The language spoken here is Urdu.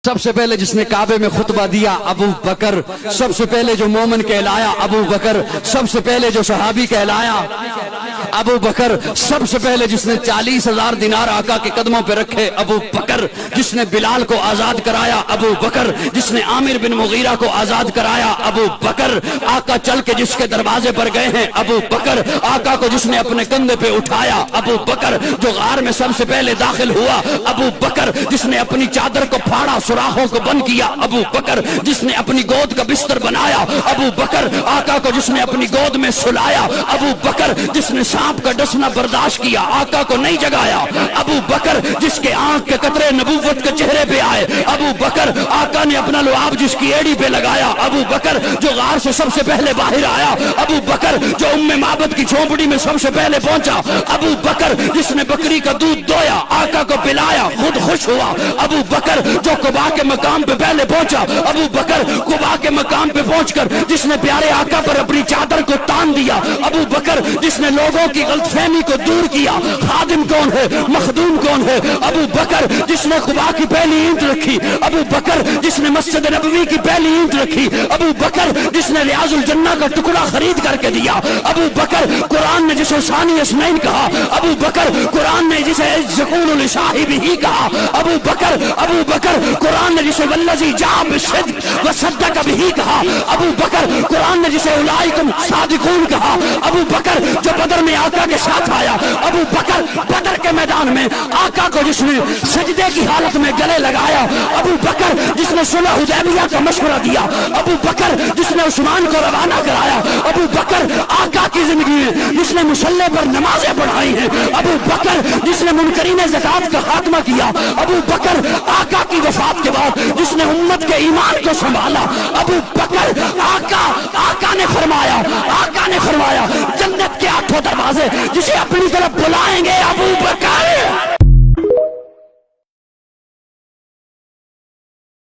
سب سے پہلے جس نے کعبے میں خطبہ دیا ابو بکر، سب سے پہلے جو مومن کہلایا ابو بکر، سب سے پہلے جو صحابی کہلایا ابو بکر، سب سے پہلے جس نے 40,000 دینار آقا کے قدموں پہ رکھے ابو بکر، جس نے بلال کو آزاد کرایا ابو بکر، جس نے عامر بن مغیرہ کو آزاد کرایا ابو بکر، آقا چل کے جس کے دروازے پر گئے ہیں ابو بکر، آقا کو جس نے اپنے کندھے پہ اٹھایا ابو بکر، جو غار میں سب سے پہلے داخل ہوا ابو بکر، جس نے اپنی چادر کو پھاڑا سوراخوں کو بند کیا ابو بکر، جس نے اپنی گود کا بستر بنایا ابو بکر، آقا کو جس نے اپنی گود میں سلایا ابو بکر، جس نے سانپ کا ڈسنا برداشت کیا آقا کو نہیں جگایا ابو بکر، جس کے آنکھ کے قطرے نبوت کے چہرے پہ آئے ابو بکر، آقا نے اپنا لعاب جس کی ایڑی پہ لگایا ابو بکر، جو غار سے سب سے پہلے باہر آیا ابو بکر، جو ام معبد کی جھونپڑی میں سب سے پہلے پہنچا ابو بکر، جس نے بکری کا دودھ دویا آقا کو پلایا خود خوش ہوا ابو بکر، جو قباء کے مقام پہ پہلے پہنچا ابو بکر، قباء کے مقام پہ پہنچ کر جس نے پیارے آقا پر اپنی چادر کو تان دیا ابو بکر، جس نے لوگوں کی غلط فہمی کو دور کیا خادم کون ہے مخدوم کون ہے ابو بکر، جس نے قباء کی پہلی اینٹ رکھی ابو بکر، جس نے مسجد نبوی کی پہلی اینٹ رکھی ابو بکر، جس نے ریاض الجنہ کا ٹکڑا خرید کر کے دیا ابو بکر، قرآن نے جسے ثانی اسنین کہا ابو بکر، قرآن نے جسے یقول لصاحبہ کہا ابو بکر، قرآن نے جسے والذی جاء بالصدق وصدق بہ کہا ابو بکر، قرآن نے جسے اولئکم صادقون کہا ابو بکر، جو بدر میں آقا کے ساتھ آیا ابو بکر، بدر کے میدان میں آقا کو جس نے سجدے کی حالت میں گلے لگایا ابو بکر، جس نے صلح حدیبیہ کا مشورہ دیا ابو بکر، جس نے عثمان کو روانہ کرایا ابو بکر، آقا کی زندگی میں جس نے مصلی پر نمازیں پڑھائی ہیں ابو بکر، جس نے منکرین زکات کا خاتمہ کیا ابو بکر، آقا کی وفات کے بعد جس نے امت کے ایمان کو سنبھالا ابو بکر، آقا نے فرمایا جنت کے 8 دروازے جسے اپنی طرف بلائیں گے